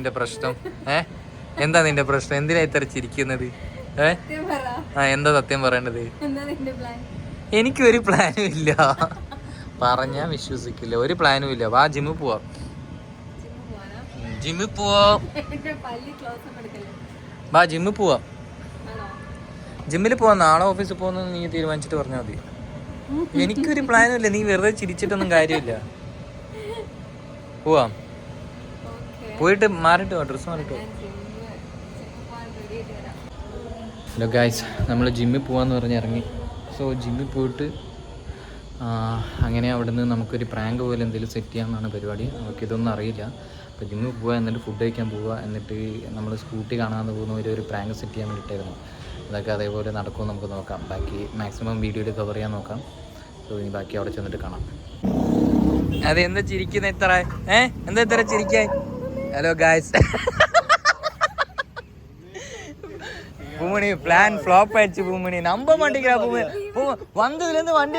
നിന്റെ പ്രശ്നം? എന്താ നിന്റെ പ്രശ്നം? എന്തിനാ ഇത്ര ചിരിക്കുന്നത്? എന്താ സത്യം പറയേണ്ടത്? എനിക്കൊരു പ്ലാനും ഇല്ല. പറഞ്ഞാ വിശ്വസിക്കില്ല. ഒരു പ്ലാനും ഇല്ല. വാ ജിമ്മിൽ പോവാം. വാ ജിമ്മിൽ പോവാം. ജിമ്മിൽ പോവാം. നാളെ ഓഫീസിൽ പോകുന്ന നീ തീരുമാനിച്ചിട്ട് പറഞ്ഞാൽ മതി. എനിക്കൊരു പ്ലാനും ഇല്ല. നീ വെറുതെ ചിരിച്ചിട്ടൊന്നും കാര്യമില്ല. പോവാം. പോയിട്ട് മാറിട്ട് വാ, ഡ്രസ്സ് മാറിട്ട് വാ. ഹലോ ഗായ്സ്, നമ്മൾ ജിമ്മിൽ പോകാമെന്ന് പറഞ്ഞ് ഇറങ്ങി. സോ ജിമ്മിൽ പോയിട്ട് അങ്ങനെ അവിടെ നിന്ന് നമുക്കൊരു പ്രാങ്ക് പോലെ എന്തെങ്കിലും സെറ്റ് ചെയ്യാമെന്നാണ് പരിപാടി. നമുക്കിതൊന്നും അറിയില്ല. അപ്പോൾ ജിമ്മിൽ പോവുക, എന്നിട്ട് ഫുഡ് കഴിക്കാൻ പോവുക, എന്നിട്ട് നമ്മൾ സ്കൂട്ടി കാണാമെന്ന് പോകുന്ന ഒരു പ്രാങ്ക് സെറ്റ് ചെയ്യാൻ വേണ്ടിയിട്ടായിരുന്നു. അതൊക്കെ അതേപോലെ നടക്കുമെന്ന് നമുക്ക് നോക്കാം. ബാക്കി മാക്സിമം വീഡിയോയിൽ കവർ ചെയ്യാൻ നോക്കാം. സോ ഇനി ബാക്കി അവിടെ ചെന്നിട്ട് കാണാം. അതെന്താ ചിരിക്കുന്ന ഇത്ര? എന്താ ഇത്ര ചിരിക്കാൻ? Hello guys, Poomani plan flop ஆயிடுச்சு. பூமணி நம்ப மாட்டேங்கிறா. பூமணி வந்ததுல இருந்து வண்டி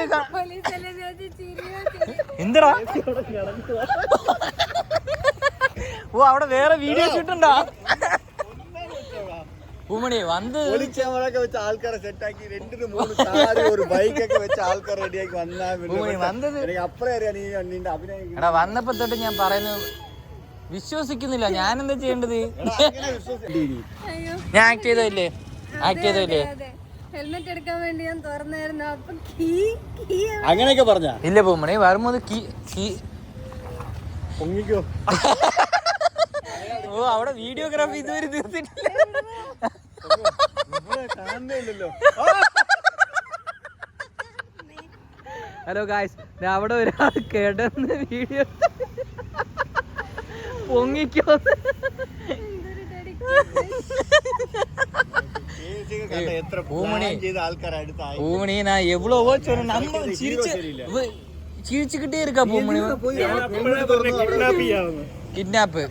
எந்தடா? ஓ അവിടെ വേറെ വീഡിയോ ഷൂട്ടുണ്ടാ? பூமணி வந்து ഒളിക്യാമറയൊക്കെ വെച്ച് ആൾക്കാരെ സെറ്റ് ആക്കി 2-3 കാറ് ഒരു ബൈക്കൊക്കെ വെച്ച് ആൾക്കാർ റെഡിയാക്കി വന്നാ പൂമണി വന്നത് അപ്പുറം അറിയാ. നീ നിന്റെ അഭിനയം എടാ വന്നപ്പോ തൊട്ട് ഞാൻ പറയുന്നത് വിശ്വസിക്കുന്നില്ല. ഞാൻ എന്താ ചെയ്യേണ്ടത്? ഞാൻ ആക്ട് ചെയ്തല്ലേ? ഹെൽമെറ്റ് എടുക്കാൻ വേണ്ടി ഞാൻ തുറന്നായിരുന്നു. അപ്പൊ അങ്ങനെയൊക്കെ പറഞ്ഞ ഇല്ല പൂമണി വരുമ്പോ ഓ അവിടെ വീഡിയോഗ്രാഫി ഇതുവരെ തീർത്തിട്ടില്ല. ഹലോ ഗായ്സ്, അവിടെ ഒരാൾ കിടന്ന് വീഡിയോ പൊങ്ങിക്കോ. பூமணி நான் எவ்வளவோ சொன்னேன். நம்ம சிரிச்சுக்கிட்டே இருக்கா பூமணி. കിഡ്നാപ്പ്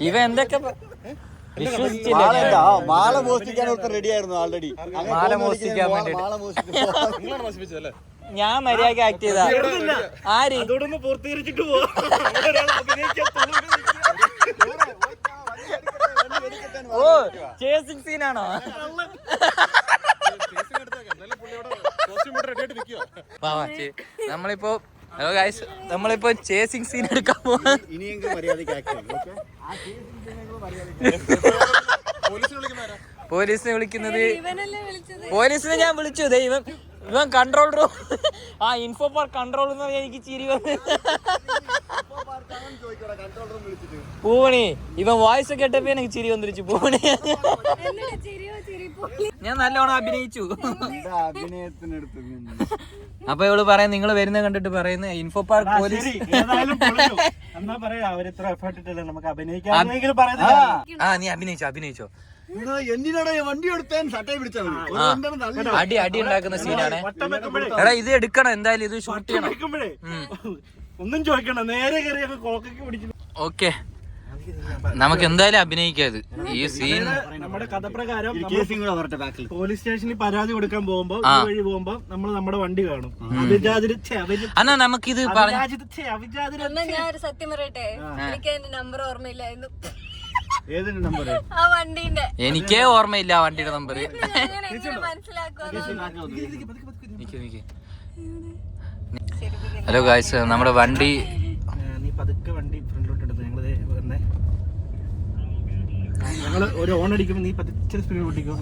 ഇവ എന്തൊക്കെ മാല മോഷ്ടിക്കാൻ റെഡി ആയിരുന്നു ഓൾറെഡി. മാല മോഷ്ടിക്കാൻ വേണ്ടി ഞാൻ മര്യാദക്ക് ആക്ട് ചെയ്താ. ആര് പൂർത്തീകരിച്ചിട്ട് ഓ ചേസിംഗ് സീനാണോ? നമ്മളിപ്പോ ഹലോ ഗൈസ്, നമ്മളിപ്പോ ചേസിംഗ് സീൻ എടുക്കാൻ പോവാ. പോലീസിനെ വിളിക്കുന്നത് പോലീസിനെ ഞാൻ വിളിച്ചു. ദൈവം ഇവൻ control room info park control എന്ന് പറഞ്ഞാൽ എനിക്ക് ചിരി വന്ന്. പൂവണി ഇവൻ വോയിസ് കേട്ടപ്പോ എനിക്ക് ചിരി വന്നിരിച്ചു. പൂവണി ഞാൻ നല്ലോണം അഭിനയിച്ചു. അപ്പൊ ഇവള് പറയാൻ നിങ്ങൾ വരുന്ന കണ്ടിട്ട് പറയുന്നത് ഇൻഫോ പാർക്ക് പോലീസ്. നീ അഭിനയിച്ചോ. അടി ഉണ്ടാക്കുന്ന സീനാണ്. എടാ ഇത് എടുക്കണം എന്തായാലും, ഇത് ഷൂട്ട് ചെയ്യണം. ഒന്നും ചോദിക്കണം, നേരെ ഓക്കെ നമുക്ക് എന്തായാലും അഭിനയിക്കാത്. ഈ സീൻ നമ്മുടെ കഥപ്രകാരം പോലീസ് സ്റ്റേഷനിൽ പരാതി കൊടുക്കാൻ പോകുമ്പോ വഴി പോകുമ്പോ നമ്മൾ നമ്മുടെ വണ്ടി കാണും. അന്നാ നമുക്കിത് സത്യം പറയട്ടെ, എനിക്ക് അതിന്റെ നമ്പർ ഓർമ്മയില്ലായിരുന്നു. ഏതിന്റെ നമ്പർ? ആ വണ്ടീന്റെ എനിക്കേ ഓർമ്മയില്ല ആ വണ്ടിയുടെ നമ്പർ. ഹലോ ഗായ്സ്, നമ്മുടെ വണ്ടി നീ പതുക്കെ വണ്ടി ഫ്രണ്ടിലോട്ട് എടുത്ത് ഞങ്ങള് ഒരു ഓൺ അടിക്കുമ്പോ നീ പതിച്ച സ്പീഡ് ഓടിക്കോ.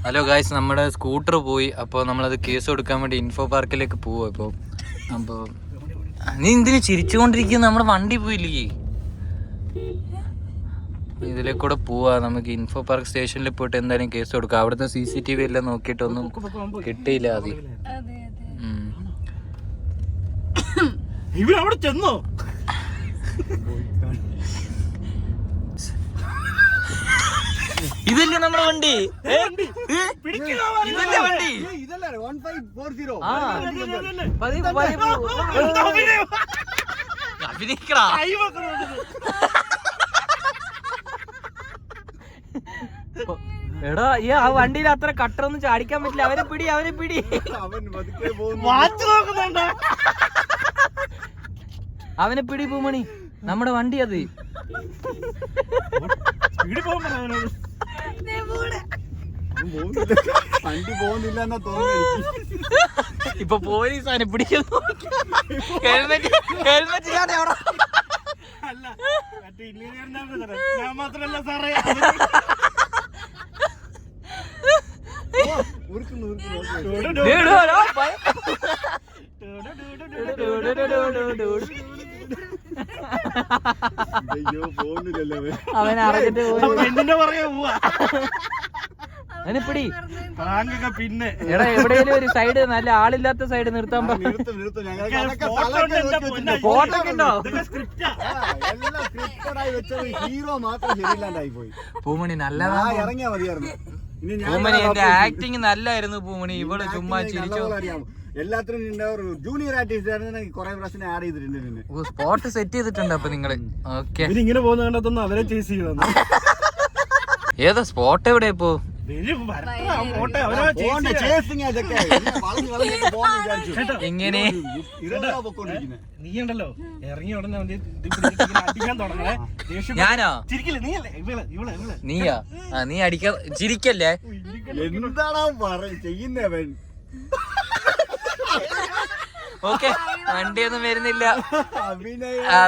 ഹലോ ഗായ്സ്, നമ്മുടെ സ്കൂട്ടർ പോയി. അപ്പോൾ നമ്മളത് കേസ് കൊടുക്കാൻ വേണ്ടി ഇൻഫോ പാർക്കിലേക്ക് പോവാ. ഇപ്പോൾ അപ്പോൾ നീ എന്തിനു ചിരിച്ചുകൊണ്ടിരിക്കുന്ന? നമ്മുടെ വണ്ടി പോയില്ലേ? ഇതിലേക്കൂടെ പോവാ. നമുക്ക് ഇൻഫോ പാർക്ക് സ്റ്റേഷനിൽ പോയിട്ട് എന്തായാലും കേസ് കൊടുക്കാം. അവിടുത്തെ CCTV എല്ലാം നോക്കിയിട്ടൊന്നും കിട്ടിയില്ല ആദ്യം. ഇവിടെ ചെന്നോ? ഇതല്ലേ നമ്മുടെ വണ്ടി? ഇതല്ലേ വണ്ടി? അഭിനയിക്കടാ. എടാ ഈ ആ വണ്ടിയിൽ അത്ര കട്ടറൊന്നും ചാടിക്കാൻ പറ്റില്ല. അവനെ പിടി വാച്ച് നോക്കുന്നുണ്ട്. അവനെ പിടി പൂമണി. നമ്മുടെ വണ്ടി അത് സ്പീഡിൽ പോകുമ്പോ അവനോട് വണ്ടി പോകുന്നില്ല എന്നാ തോന്നുന്നു. ഇപ്പൊ പോലീസ് അവനെ പിടിക്കുന്നു. ഹെൽമെറ്റ് അവിടെ. അല്ല മറ്റേ ഞാൻ മാത്രല്ല സാറേ. അയ്യോ പോകുന്നില്ലല്ലോ അവൻ അറിഞ്ഞിട്ട് പെണ്ണിന്റെ പുറകെ പോവാ. അവനെ പിടി. പ്രാങ്കൊക്കെ പിന്നെ എടാ എവിടെയെങ്കിലും ഒരു സൈഡ് നല്ല ആളില്ലാത്ത സൈഡ് നിർത്താൻ ഫോട്ടോ ഒക്കെ ഉണ്ടോ? ഹീറോ മാത്രം ശരിയില്ലാണ്ടായി പോയി. പൂമണി നല്ലതാ. ഇറങ്ങിയാ മതിയായിരുന്നു. പൂമണി എന്റെ ആക്ടിങ് നല്ലായിരുന്നു പൂമണി. ഇവള് ചുമ്മാ ചിരിച്ചു. എല്ലാത്തിനും ജൂനിയർ ആർട്ടിസ്റ്റ് ആയിരുന്നു. കുറെ പ്രശ്നം ആഡ് ചെയ്തിട്ടുണ്ട്. സ്പോട്ട് സെറ്റ് ചെയ്തിട്ടുണ്ട് അപ്പൊ നിങ്ങള്. ഓക്കെ ഇങ്ങനെ പോകുന്ന കണ്ടതൊന്നും അവരെ ചേസ് ചെയ്യണം. ഏതാ സ്പോട്ട് എവിടെ ഇപ്പോ? എങ്ങനെ നീ ഉണ്ടല്ലോ ഇറങ്ങി ഉടനെ അടിക്കാൻ തുടങ്ങണേ. ഞാനോ? ചിരിക്കില്ല നീയല്ലേ ഇവളെ നീയാ? നീ അടിക്ക ചിരിക്കല്ലേ? എന്താണോ ചെയ്യുന്നവൻ? ഓക്കെ വണ്ടിയൊന്നും വരുന്നില്ല.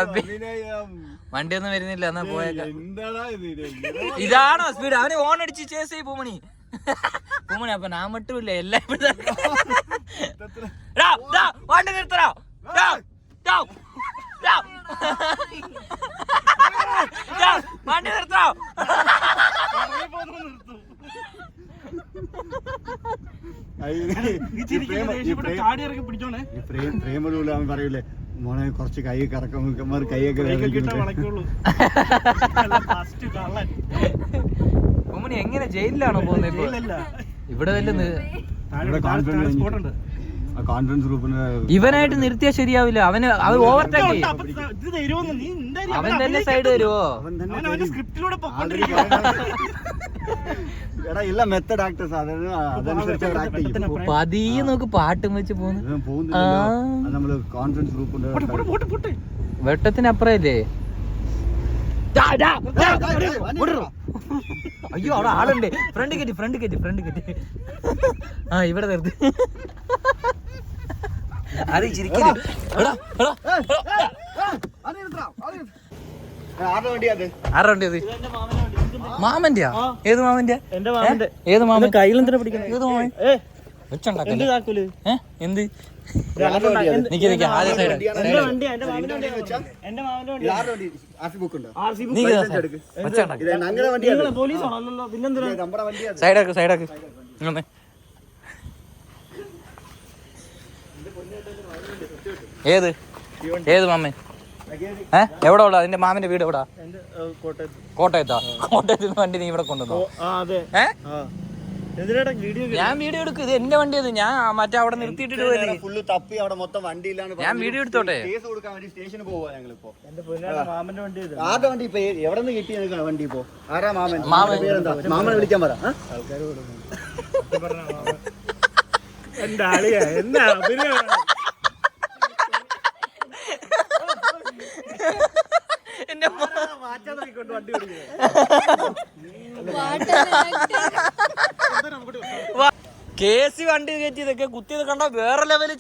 അഭിനയം വണ്ടിയൊന്നും വരുന്നില്ല. എന്നാ പോയേക്കാം. എന്താടാ ഇത്? ഇതാണോ സ്പീഡ്? അവന് ഓൺ അടിച്ച് ചേസ് ചെയ്യും പൂമണി. പൂമണി അപ്പൊ ഞാൻ മട്ടുമില്ല. എല്ലാം വണ്ടി നിർത്തറോ? വണ്ടി നിർത്തോ? പ്രേമലൂല പറയൂലേ മോനെ കുറച്ച് കൈ കറക്കം കൈയൊക്കെ പൂമണി എങ്ങനെ ജയിലിലാണോ പോകുന്നത് ഇപ്പൊ? ഇവിടെ വല്ല കോൺഫറൻസ് ഗ്രൂപ്പിന് ഇവനായിട്ട് നിർത്തിയാൽ ശരിയാവില്ല. അവൻ ഓവർടേക്ക് അവൻ തന്നെ സൈഡ് വരുവോ? എടാ ഇല്ല മെത്തഡ് ആക്ടേഴ്സ് അതനുസരിച്ച് പതിയെ നോക്ക് പാട്ടും വെച്ച് പോകുന്നില്ല. നമ്മള് കോൺഫറൻസ് ഗ്രൂപ്പിന്റെ വെട്ടത്തിനപ്പുറം ഇല്ലേ? അയ്യോ അവിടെ ആളുണ്ട്. ഫ്രണ്ട് കെട്ടി. ആ ഇവിടെ നിർത്തി. അത് ചിരിക്കുന്നു. മാമന്റെയാ? ഏത് മാമന്റെ? ഏത് മാമൻ? കയ്യിലെന്തിനാ പിടിക്കുന്നത്? ഏത് മാമൻ? വെച്ചുണ്ടാക്കല്ലേ? എന്ത് നിക്ക് ആദ്യ സൈഡ് സൈഡാക്ക്. ഏത് മാമൻ? എവിടെ ഉള്ള അതിന്റെ മാമന്റെ വീട് എവിടാ? കോട്ടയത്താ? കോട്ടയത്ത് നിന്ന് വണ്ടി നീ ഇവിടെ കൊണ്ടുവന്നോ? ഞാൻ വീഡിയോ എടുക്കും. ഇത് എന്റെ വണ്ടി. അത് ഞാൻ മറ്റേ അവിടെ നിർത്തിയിട്ടിട്ട് ഫുള്ള് തപ്പി അവിടെ മൊത്തം വണ്ടിയിലാണ്. ഞാൻ വീഡിയോ എടുത്തോട്ടെ? കേസ് കൊടുക്കാൻ വേണ്ടി സ്റ്റേഷനിൽ പോവാ ഞങ്ങളിപ്പോ. ആരുടെ വണ്ടി ഇപ്പൊ എവിടെ നിന്ന് കിട്ടി വണ്ടി? ഇപ്പോ ആരാ മാമൻ? പേരെന്താ? മാമനെ വിളിക്കാൻ പറ. എന്റെ ആളിയാ എന്നാ എന്റെ കേസി വണ്ടി കയറ്റി ഇതൊക്കെ കുത്തിയത് കണ്ട വേറെ ലെവലിൽ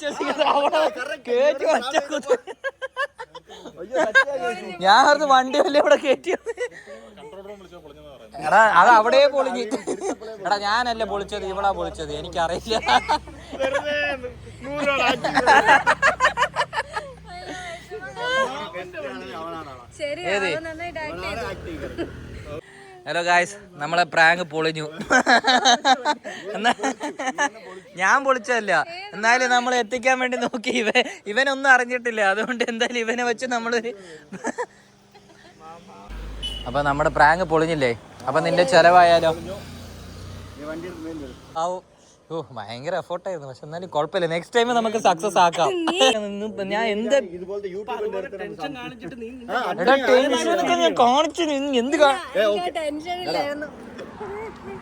ഞാൻ അത് വണ്ടി വല്ല ഇവിടെ കയറ്റിയത്. എടാ അത് അവിടെ പൊളിഞ്ഞ്. എടാ ഞാനല്ല പൊളിച്ചത്, ഇവളാ പൊളിച്ചത്. എനിക്കറിയില്ല. ഹലോ ഗായ്സ്, നമ്മളെ പ്രാങ്ക് പൊളിഞ്ഞു. ഞാൻ പൊളിച്ചതല്ല, എന്നാലും നമ്മൾ എത്തിക്കാൻ വേണ്ടി നോക്കി. ഇവനൊന്നും അറിഞ്ഞിട്ടില്ല. അതുകൊണ്ട് എന്തായാലും ഇവനെ വെച്ച് നമ്മളൊരു അപ്പൊ നമ്മുടെ പ്രാങ്ക് പൊളിഞ്ഞില്ലേ? അപ്പൊ നിന്റെ ചെലവായാലോ? ഓ ഭയങ്കര എഫോർട്ടായിരുന്നു. പക്ഷെ എന്നാലും കുഴപ്പമില്ല. നെക്സ്റ്റ് ടൈം നമുക്ക് സക്സസ് ആക്കാം. ഞാൻ എന്താ കാണിച്ചു? എന്ത്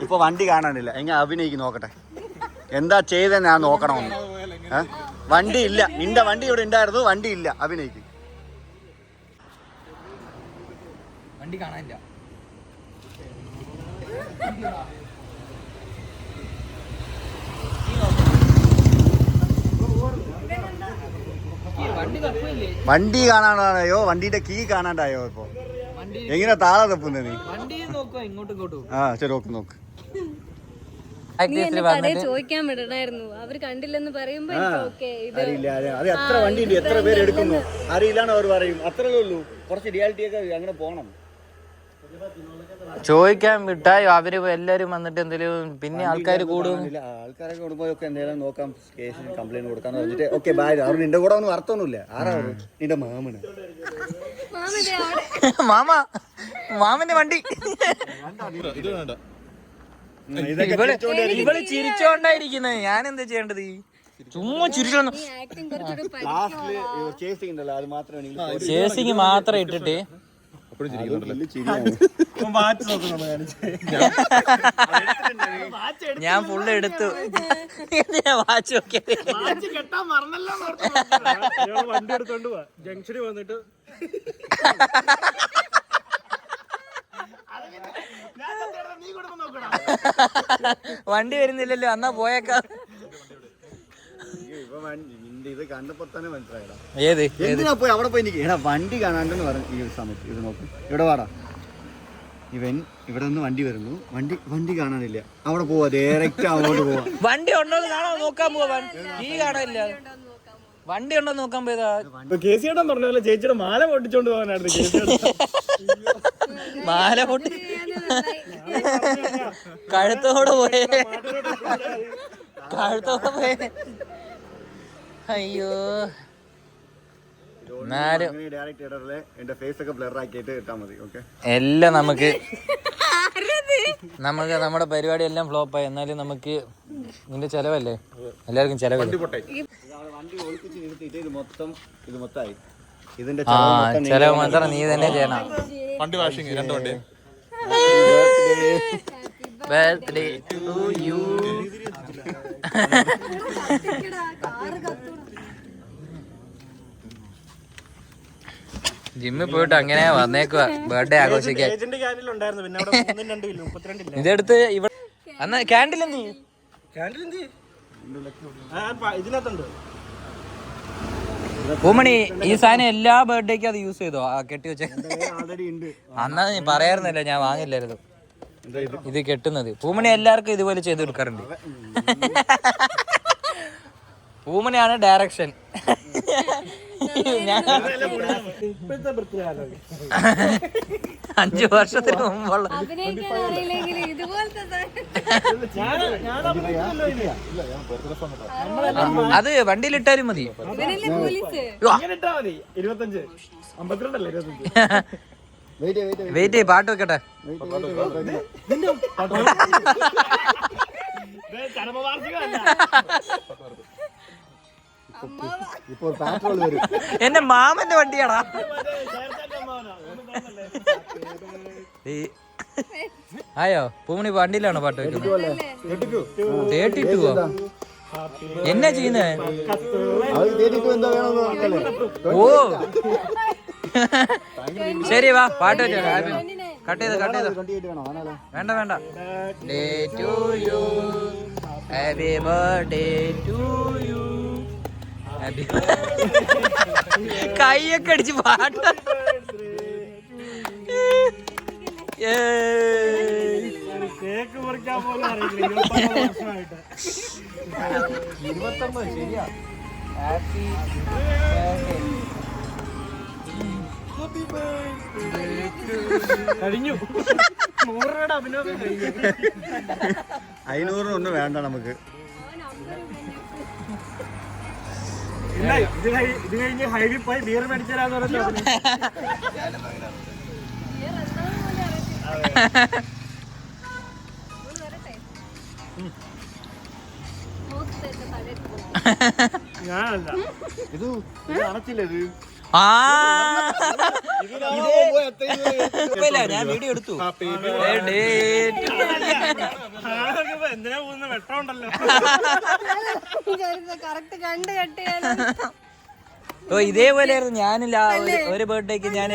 ഇപ്പൊ വണ്ടി കാണാനില്ല. എങ്ങനെ അഭിനയിക്ക് നോക്കട്ടെ, എന്താ ചെയ്തെന്ന് ഞാൻ നോക്കണമെന്ന്. വണ്ടി ഇല്ല, നിന്റെ വണ്ടി ഇവിടെ ഉണ്ടായിരുന്നു, വണ്ടി ഇല്ല, അഭിനയിക്ക്. വണ്ടി കാണാനില്ല. വണ്ടി കാണാനായോ, വണ്ടിയുടെ കീ കാണാണ്ടായോ? ഇപ്പൊ എങ്ങനെ താളെ തപ്പുന്നത് നീ? ആ ശരി, നോക്ക്. നീ എന്നെ കടയിൽ ചോദിക്കാൻ വിടണായിരുന്നു. അവര് കണ്ടില്ലെന്ന് പറയുമ്പോ അറിയില്ല, അത് എത്ര വണ്ടി ഉണ്ട്, എത്ര പേര് എടുക്കുന്നു അറിയില്ലാന്ന് അവർ പറയും. അത്രേ ഉള്ളൂ. കുറച്ച് റിയാലിറ്റി ഒക്കെ അങ്ങനെ പോണം. ചോദിക്കാൻ വിട്ടായോ അവര് എല്ലാരും വന്നിട്ട് എന്തെങ്കിലും പിന്നെ ആൾക്കാർ കൂടും. ആൾക്കാരൊക്കെ കൂടുമ്പോഴൊക്കെ എന്തെങ്കിലും നോക്കാം, കേസിന് കംപ്ലൈന്റ് കൊടുക്കാന്ന് പറഞ്ഞിട്ട് ഓക്കെ ബൈ. അവർ നിന്റെ കൂടെ ഒന്നും അർത്ഥമൊന്നുമില്ല. ആരാ നിന്റെ മാമന്? മാമന്റെ വണ്ടി. ഇവള് ചിരിച്ചോണ്ടായിരിക്കുന്നത്. ഞാൻ എന്താ ചെയ്യേണ്ടത്? ചുമ്മാ ചിരിച്ചോണ്ട് ചേസിങ് മാത്രം ഇട്ടിട്ട് ഞാൻ ഫുള്ള് എടുത്തു. വാച്ച് നോക്കിയത് വണ്ടി എടുത്തോണ്ട് പോവാ. ജംഗ്ഷനിൽ വന്നിട്ട് വണ്ടി വരുന്നില്ലല്ലോ, എന്നാ പോയേക്കാം. ഇത് കണ്ടപ്പോ തന്നെ മനസ്സിലായടാ. ഏത് എന്തിനാ പോയി അവിടെ പോയി എനിക്ക് വണ്ടി കാണാണ്ടെന്ന് പറഞ്ഞു. ഈ ഒരു സമയത്ത് ഇത് നോക്ക്, ഇവിടെ വാടാ. ഇവൻ ഇവിടെ നിന്ന് വണ്ടി വരുന്നു, വണ്ടി കാണാനില്ല. അവിടെ പോവാ, ഡയറക്റ്റ് അങ്ങോട്ട് പോവാ. വണ്ടി ഉണ്ടോ കാണാൻ നോക്കാൻ പോവാൻ. ഈ കാണാനില്ല, വണ്ടി ഉണ്ടോ നോക്കാൻ പോയതാ. കേസിയേട്ടൻ പറഞ്ഞല്ലോ ചേച്ചിയുടെ മാല പൊട്ടിച്ചോണ്ട് പോകാനായിരുന്നു. മാല പൊട്ടി കഴുത്തോടെ പോയേ, കഴുത്തോടെ പോയേ. അയ്യോ, എല്ലാം നമുക്ക് നമ്മുടെ പരിപാടി എല്ലാം ഫ്ലോപ്പായി. എന്നാലും നമുക്ക് നിന്റെ ചെലവല്ലേ, എല്ലാവർക്കും ചെലവല്ലേ. ചെലവ് മാത്രം നീ തന്നെ ചെയ്യണം. Birthday to you. ജിമ്മിൽ പോയിട്ട് അങ്ങനെ വന്നേക്കുവാ ബർത്ത്ഡേ ആഘോഷിക്കാൻ. ഇതെടുത്ത് ഇവിടെ അന്ന് ക്യാൻഡിൽ എന്ത് പൂമണി? ഈ സാധനം എല്ലാ ബർത്ത്ഡേക്കും അത് യൂസ് ചെയ്തോ? കെട്ടി വെച്ച അന്നാ നീ പറയാറുന്നില്ല, ഞാൻ വാങ്ങില്ലായിരുന്നു. ഇത് കെട്ടുന്നത് പൂമണി എല്ലാവർക്കും ഇതുപോലെ ചെയ്ത് കൊടുക്കാറുണ്ട്. പൂമണിയാണ് ഡയറക്ഷൻ. 5 വർഷത്തിന് മുമ്പുള്ള അത് വണ്ടിയിലിട്ടാലും മതി. വെയിറ്റ് പാട്ട് വെക്കട്ടെ. എന്റെ മാമന്റെ വണ്ടിയാടാ. ആയോ പൂമണി വണ്ടിയിലാണോ പാട്ട് വെക്കുന്നത്? എന്നാ ചെയ്യുന്നേ? ഓ ശരി വാ പാട്ട് വെച്ചോ. കട്ട് ചെയ്തോ വേണ്ട day to you, happy birthday to you. കൈയൊക്കെ അടിച്ച് പാട്ട്. കേക്ക് മുറിക്കാൻ പോലും അറിയില്ല. 29 ശരിയാ. ഹാപ്പി കഴിഞ്ഞു. 100 രൂപയുടെ അഭിനയം കഴിഞ്ഞു. 500 ഒന്നും വേണ്ട നമുക്ക്. ഇത് കഴിഞ്ഞ് ഹൈവി പോയി ബിയർ മേടിച്ചാലാന്ന് പറഞ്ഞു. ഞാനല്ല ഇത് അടച്ചില്ല. ഇത് ആ ഞാൻ വീഡിയോ എടുത്തു. എന്തിനാ പോകുന്ന വെട്ടമുണ്ടല്ലോ. കറക്റ്റ് കണ്ട് കെട്ടിയാണ്. ഓ ഇതേപോലെയായിരുന്നു ഞാനില്ല ഒരു ബർത്ത്ഡേക്ക് ഞാൻ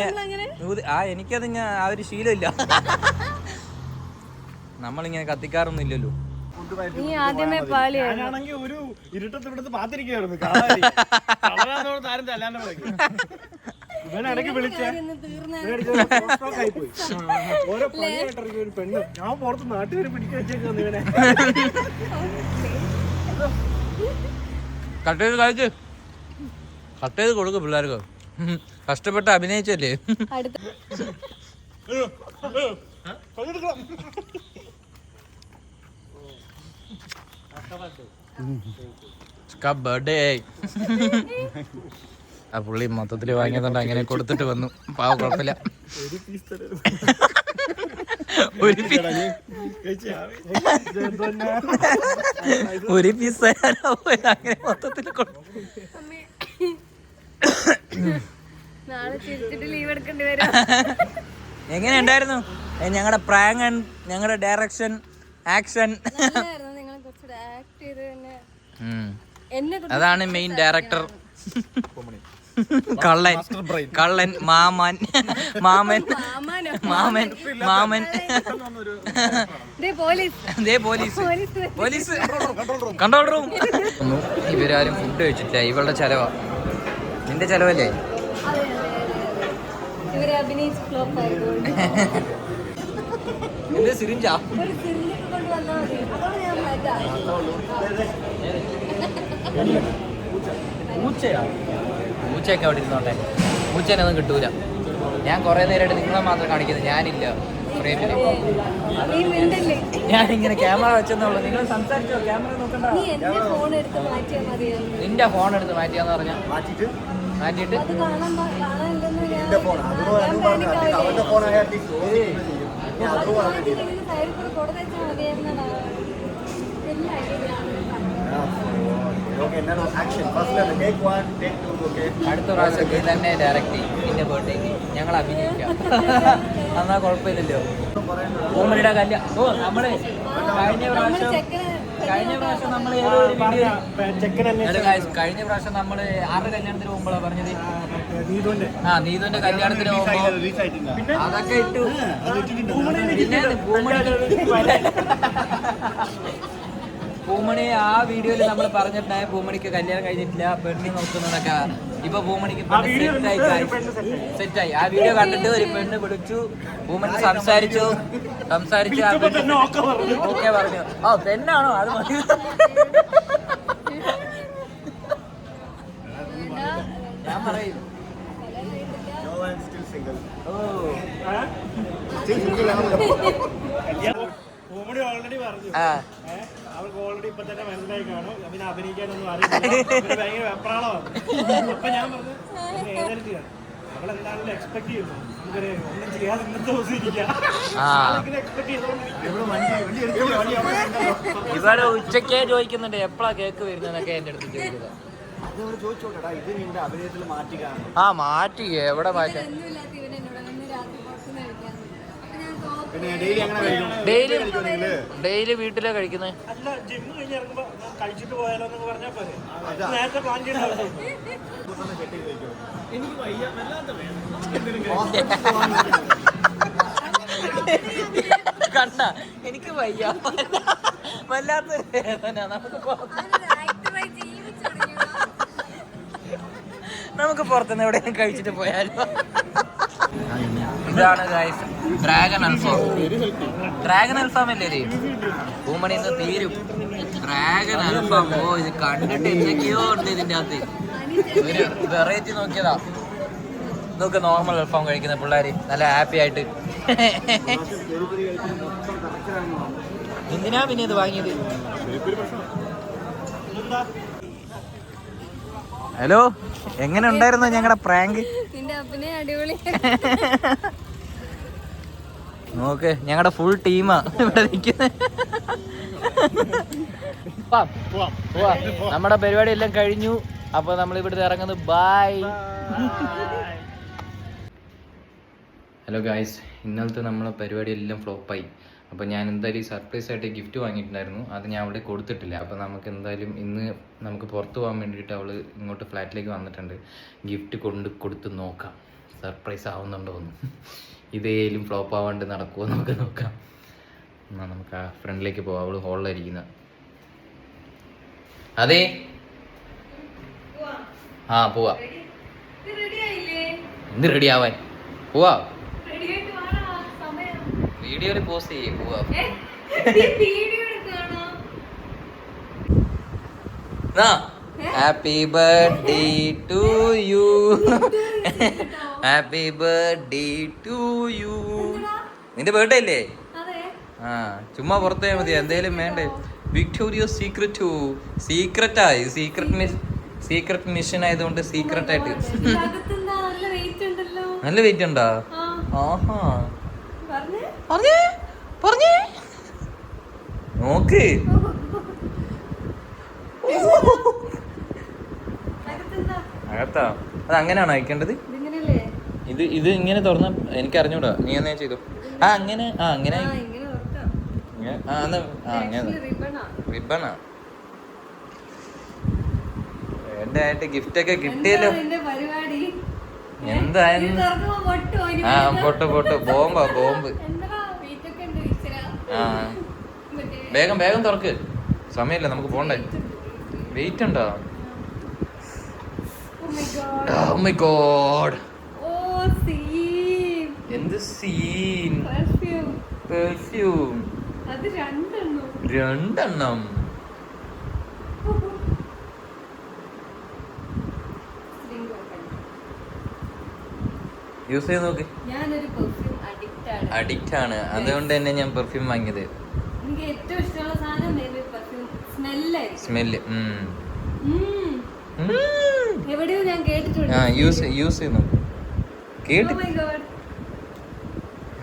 എനിക്കത് ആ ഒരു ശീലമില്ല. നമ്മളിങ്ങനെ കത്തിക്കാറൊന്നും ഇല്ലല്ലോ. നീ ആദ്യമേ പാളിയാണ്. ഞാനാണെങ്കിൽ ഒരു ഇരുട്ടത്ത് ഇവിടുത്തെ പാത്തിരിക്കുകയായിരുന്നു. ഇവനിടയ്ക്ക് വിളിച്ചേ ഓരോ പണിയായിട്ടിറങ്ങി ഒരു പെണ്ണ്. ഞാൻ പുറത്ത് നാട്ടുകാർ പിടിക്കാൻ വെച്ചേക്കുന്നു ഇവനെ. കട്ട് ചെയ്ത് കൊടുക്കും പിള്ളേർക്ക്. കഷ്ടപ്പെട്ട് അഭിനയിച്ചല്ലേ. ബർത്ത്ഡേ ആ പുള്ളി മൊത്തത്തിൽ വാങ്ങിയതുകൊണ്ട് അങ്ങനെ കൊടുത്തിട്ട് വന്നു. പാവ കുഴപ്പമില്ല. ഒരു പീസ് അങ്ങനെ മൊത്തത്തിൽ നാളെ തിരിച്ചിട്ട് ലീവ് എടുക്കേണ്ടി വരും. എങ്ങനെ ഉണ്ടായിരുന്നു ഞങ്ങളുടെ പ്രാങ്ക് ആൻഡ് ഞങ്ങളുടെ ഡയറക്ഷൻ ആക്ഷൻ? നിങ്ങൾ കുറച്ചുകൂടെ ആക്ട് ചെയ്ത് തന്നെ. അതാണ് മെയിൻ ഡയറക്ടർ. കള്ളൻ കള്ളൻ മാമൻ മാമൻ മാമൻ മാമൻ പോലീസ് കൺട്രോൾ റൂം. ഇവരാരും ഫുഡ് കഴിച്ചിട്ടില്ല. ഇവളുടെ ചെലവാ. നിന്റെ ചെലവല്ലേ? ഇവരെ അഭിനയിച്ച് ഫ്ലോപ്പ് ആയതുകൊണ്ട് സിറിഞ്ചാ കൊണ്ടുവന്നാൽ മതി. അതാണ് ഞാൻ മാറ്റാം. പൂച്ചയൊക്കെ അവിടെ ഇരുന്നോട്ടെ. പൂച്ചേനൊന്നും കിട്ടൂല. ഞാൻ കുറെ നേരമായിട്ട് നിങ്ങളെ മാത്രം കാണിക്കുന്നത്. ഞാനില്ല ഫ്രെയിമില്. ഞാനിങ്ങനെ ക്യാമറ വെച്ചെന്നുള്ളൂ. നിങ്ങൾ സംസാരിച്ചോ? ക്യാമറ നോക്കണ്ട. നിന്റെ ഫോൺ എടുത്ത് മാറ്റിയാന്ന് പറഞ്ഞാ മാറ്റിട്ട് അടുത്ത പ്രാവശ്യം നീ തന്നെ ഡയറക്റ്റ് ചെയ്യും. നിന്റെ ബർത്ത്ഡേക്ക് ഞങ്ങൾ അഭിനയിക്കാം. എന്നാ കുഴപ്പമില്ലല്ലോ. പൂമണിയുടെ കല്യാണം. ഓ നമ്മള് കഴിഞ്ഞ പ്രാവശ്യം നമ്മള് ഏതോ ഒരു വീഡിയോ കഴിഞ്ഞ പ്രാവശ്യം നമ്മള് ആരുടെ കല്യാണത്തിന് പോകുമ്പോഴാ പറഞ്ഞത്? നീതുവിന്റെ കല്യാണത്തിന് പോകുമ്പോ അതൊക്കെ ഇട്ടു. പൂമണി ആ വീഡിയോയിൽ നമ്മൾ പറഞ്ഞിട്ടുണ്ടായ പൂമണിക്ക് കല്യാണം കഴിഞ്ഞിട്ടില്ല, പെണ്ണ് നോക്കുന്നതൊക്കെ. ഇപ്പൊ പൂമണിക്ക് സെറ്റായി. ആ വീഡിയോ കണ്ടിട്ട് ഒരു പെണ്ണ് വിളിച്ചു. പൂമണി സംസാരിച്ചു. ഓക്കെ പറഞ്ഞു. ആ പെണ്ണാണോ? അത് മതി. ഞാൻ പറയും. ഓൾറെഡി പറഞ്ഞു അവൾക്ക് ഓൾറെഡി ഇപ്പൊ തന്നെ മനസ്സിലായി കാണും. പിന്നെ അഭിനയിക്കാനൊന്നും അറിയില്ല. ഭയങ്കര വെപ്രാളമാണ്. അപ്പൊ ഞാൻ പറഞ്ഞു ഏതെല്ലാം അവളെന്താണെങ്കിലും എക്സ്പെക്ട് ചെയ്യുന്നു. നമുക്കൊരു ഒന്നും ചെയ്യാതെ ഇന്നത്തെ ദിവസം ഇരിക്കാം. ഇവിടെ ഉച്ചക്കേ ചോദിക്കുന്നുണ്ട് എപ്പോഴാ കേക്ക് വരുന്നതൊക്കെ എന്റെ അടുത്ത് ചോദിക്കുന്നത്. ആ മാറ്റി. എവിടെ മാറ്റാൻ? ഡെയിലി വീട്ടിലാ കഴിക്കുന്നത്. അല്ല ജിമ്മ് കഴിഞ്ഞ് ഇറങ്ങുമ്പോ കഴിച്ചിട്ട് പോയാലോ എന്നൊക്കെ പറഞ്ഞാൽ പോലെ നേരത്തെ പ്ലാൻ ചെയ്യണം. എനിക്ക് വയ്യ വല്ലാത്ത കണ്ട എനിക്ക് വയ്യ വല്ലാത്തൊരു വേദന. നമുക്ക് പുറത്തുനിന്ന് എവിടെയും കഴിച്ചിട്ട് പോയാലോ. ഇതാണ് ഗൈസ് ഡ്രാഗൺ അൽഫാം അല്ലേ? പൂമണി ഇന്ന് തീരും. ഡ്രാഗൺ അൽഫാം. ഓ ഇത് കണ്ടിട്ട് എന്തൊക്കെയോ ഉണ്ട് ഇതിന്റെ അകത്ത്. ഒരു വെറൈറ്റി നോക്കിയതാ. നോക്ക് നോർമൽ അൽഫാം കഴിക്കുന്ന പിള്ളേര് നല്ല ഹാപ്പി ആയിട്ട്. എന്തിനാ പിന്നെ ഇത് വാങ്ങിയത്? ഹലോ, എങ്ങനെ ഉണ്ടായിരുന്നു ഞങ്ങളുടെ പ്രാങ്ക്? നോക്ക് ഞങ്ങളുടെ ഫുൾ ടീമാ ഇവിടെ നിൽക്കുന്നത്. നമ്മുടെ പരിപാടി എല്ലാം കഴിഞ്ഞു. അപ്പോൾ നമ്മൾ ഇവിടുന്ന് ഇറങ്ങുന്നു. ബൈ. ഹലോ ഗായ്സ്, ഇന്നലത്തെ നമ്മളെ പരിപാടി എല്ലാം ഫ്ലോപ്പായി. അപ്പോൾ ഞാൻ എന്തായാലും സർപ്രൈസ് ആയിട്ട് ഗിഫ്റ്റ് വാങ്ങിയിട്ടുണ്ടായിരുന്നു, അത് ഞാൻ അവിടെ കൊടുത്തിട്ടില്ല. അപ്പോൾ നമുക്ക് എന്തായാലും ഇന്ന് നമുക്ക് പുറത്ത് പോകാൻ വേണ്ടിയിട്ട് അവൾ ഇങ്ങോട്ട് ഫ്ലാറ്റിലേക്ക് വന്നിട്ടുണ്ട്. ഗിഫ്റ്റ് കൊടുത്ത് നോക്കാം സർപ്രൈസ് ആവുന്നുണ്ടോ എന്ന്. ഇതേലും ഫ്ലോപ്പ് ആവാണ്ട് നടക്കുമോ നമുക്ക് നോക്കാം. എന്നാൽ നമുക്ക് ആ ഫ്രണ്ടിലേക്ക് പോവാം. അവൾ ഹോളിലായിരിക്കുന്ന. അതെ, ആ പോവാ. എന്ത് റെഡി ആവാൻ? പോവാ, വീഡിയോയിൽ പോസ്റ്റ് ചെയ്യേ. പോവാ. Happy birthday to you, happy birthday to you. നിന്റെ ബർത്ത്ഡേ അല്ലേ? ആ, ചുമ്മാ പുറത്ത് പോയാൽ മതി. എന്തേലും വേണ്ടേ? വിക്ടോറിയ സീക്രട്ടായി. സീക്രട്ട് മിഷൻ ആയതുകൊണ്ട് സീക്രട്ട് ആയിട്ട്. നല്ല വെയിറ്റ് ഉണ്ടോ? ആഹാ, പറഞ്ഞേ നോക്ക്. അകത്താ? അത് അങ്ങനെയാണോ അയക്കേണ്ടത്? ഇത് ഇങ്ങനെ തുറന്ന എനിക്ക് അറിഞ്ഞൂടാ. നീ എന്നാ ചെയ്തു? അങ്ങനെ അങ്ങനെ റിബണാ. എന്റെ ആയിട്ട് ഗിഫ്റ്റ് ഒക്കെ കിട്ടിയല്ലോ. എന്തായാലും പൊട്ട് ബോംബ്. ആ, വേഗം തുറക്ക്, സമയമില്ല, നമുക്ക് പോണ്ടേ. വെയിറ്റ് ഉണ്ടോ? Oh my god, എന്ത് സീൻ. പെർഫ്യൂം രണ്ടെണ്ണം. യൂസ് ചെയ്ത് നോക്ക്. അഡിക്റ്റ് ആണ്, അതുകൊണ്ട് തന്നെ ഞാൻ പെർഫ്യൂം വാങ്ങിയത്. സ്മെല്ല് യൂസ് ചെയ്ത് നോക്ക്. കേട്ട്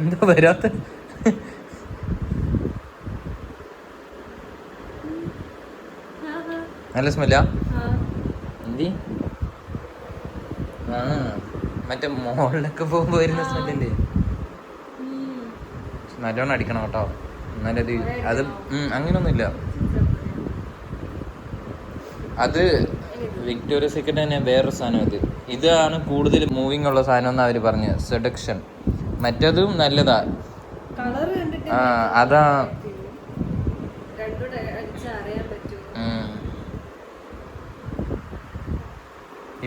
എന്താ വരാത്ത? നല്ല സ്മെല്ലാ. എന്തി? ആ, മറ്റേ മോളിലൊക്കെ പോകുമ്പോ വരുന്ന സ്മെല്ലേ. നല്ലോണം അടിക്കണം കേട്ടോ, എന്നാലത് അത് അങ്ങനൊന്നുമില്ല. അത് വിക്ടോറിയ സീക്രട്ട് തന്നെ വേറൊരു സാധനം. ഇതാണ് കൂടുതൽ മൂവിങ് ഉള്ള സാധനം എന്ന് അവർ പറഞ്ഞു. സെഡക്ഷൻ. മറ്റതും നല്ലതാ. അതാ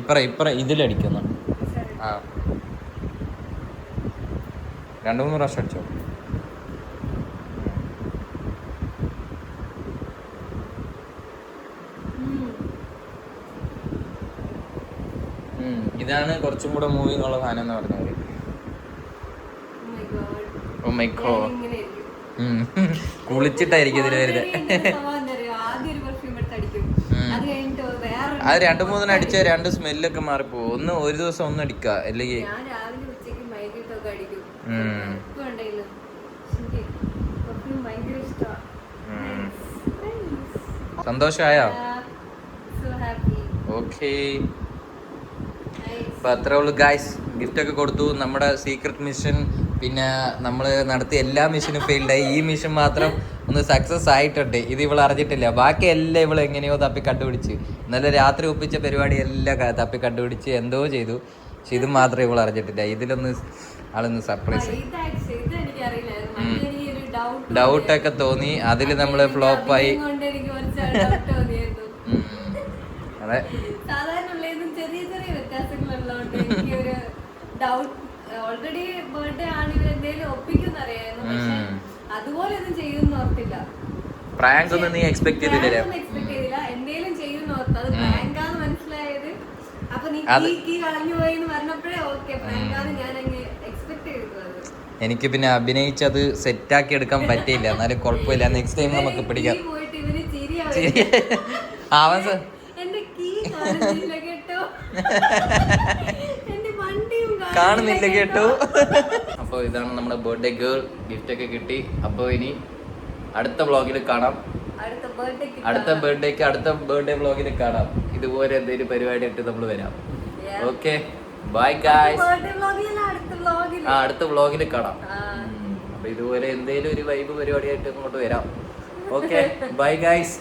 ഇപ്പറ ഇതിലടിക്കുന്നു. ആ, 2-3 പ്രാവശ്യം അടിച്ചോ. ഇതാണ് കുറച്ചും കൂടെ മൂവിങ് ഉള്ള സാധനം എന്ന് പറഞ്ഞത്. ഓ മൈ ഗോഡ്, കുളിച്ചിട്ടായിരിക്കും ഇതിൽ വരുന്നത്. അത് 2-3 അടിച്ച 2 സ്മെല്ലൊക്കെ മാറിപ്പോവും. ഒരു ദിവസം ഒന്ന് അടിക്ക, അല്ലെങ്കിൽ സന്തോഷായോ? ഓക്കേ, അപ്പോൾ അത്രേ ഉള്ളൂ ഗായ്സ്. ഗിഫ്റ്റൊക്കെ കൊടുത്തു. നമ്മുടെ സീക്രട്ട് മിഷൻ പിന്നെ നമ്മൾ നടത്തിയ എല്ലാ മിഷനും ഫെയിൽഡായി. ഈ മിഷൻ മാത്രം ഒന്ന് സക്സസ് ആയിട്ടുണ്ട്. ഇത് ഇവൾ അറിഞ്ഞിട്ടില്ല. ബാക്കി എല്ലാം ഇവൾ എങ്ങനെയോ തപ്പി കണ്ടുപിടിച്ച്. ഇന്നലെ രാത്രി ഒപ്പിച്ച പരിപാടി എല്ലാം തപ്പി കണ്ടുപിടിച്ച് എന്തോ ചെയ്തു. പക്ഷെ ഇത് മാത്രമേ ഇവൾ അറിഞ്ഞിട്ടില്ല. ഇതിലൊന്ന് ആളൊന്ന് സർപ്രൈസ്. ഡൗട്ടൊക്കെ തോന്നി. അതിൽ നമ്മൾ ഫ്ലോപ്പായി. അതെ, ഓൾറെഡി ബർത്ത്ഡേ ആണ്, ഇവർ എന്തെങ്കിലും ഒപ്പിക്കുന്നറിയായിരുന്നു. പക്ഷെ അതുപോലെ ഒന്നും ചെയ്യുമെന്ന് ഓർത്തില്ല. പ്രാങ്ക് ഒന്നും നീ എക്സ്പെക്ട് ചെയ്തില്ല. എന്തെങ്കിലും ചെയ്യുമെന്ന് ഓർത്ത് അത് പ്രാങ്കാന്ന് മനസ്സിലായത്. അപ്പൊ നീ കീ കളഞ്ഞു പോയെന്ന് പറഞ്ഞപ്പോഴേ ഓക്കെ പ്രാങ്കാന്ന് ഞാൻ അങ്ങ് എക്സ്പെക്ട് ചെയ്തത്. എനിക്ക് പിന്നെ അഭിനയിച്ചത് സെറ്റാക്കി എടുക്കാൻ പറ്റിയില്ല. എന്നാലും കുഴപ്പമില്ല, നെക്സ്റ്റ് ടൈം നമുക്ക് പിടിക്കാം. പോയിട്ട് ഇവന് എന്റെ കീ കാണുന്നില്ല കേട്ടോ, കാണുന്നില്ല കേട്ടോ. അപ്പോൾ ഇതാണ് നമ്മുടെ ബർത്ത്ഡേ ഗേൾ. ഗിഫ്റ്റ് ഒക്കെ കിട്ടി. അപ്പോൾ ഇനി അടുത്ത വ്ളോഗിൽ കാണാം. അടുത്ത ബർത്ത്ഡേക്ക് അടുത്ത ബർത്ത്ഡേ വ്ളോഗിൽ കാണാം. ഇത് ഇതുപോലെ എന്തെങ്കിലും പരിപാടി ആയിട്ട് നമ്മൾ വരാം. Okay bye guys. അടുത്ത വ്ളോഗിൽ കാണാം. അപ്പൊ ഇതുപോലെ എന്തെങ്കിലും ഒരു വൈബ് പരിപാടിയായിട്ട് അങ്ങോട്ട് വരാം. Okay bye guys.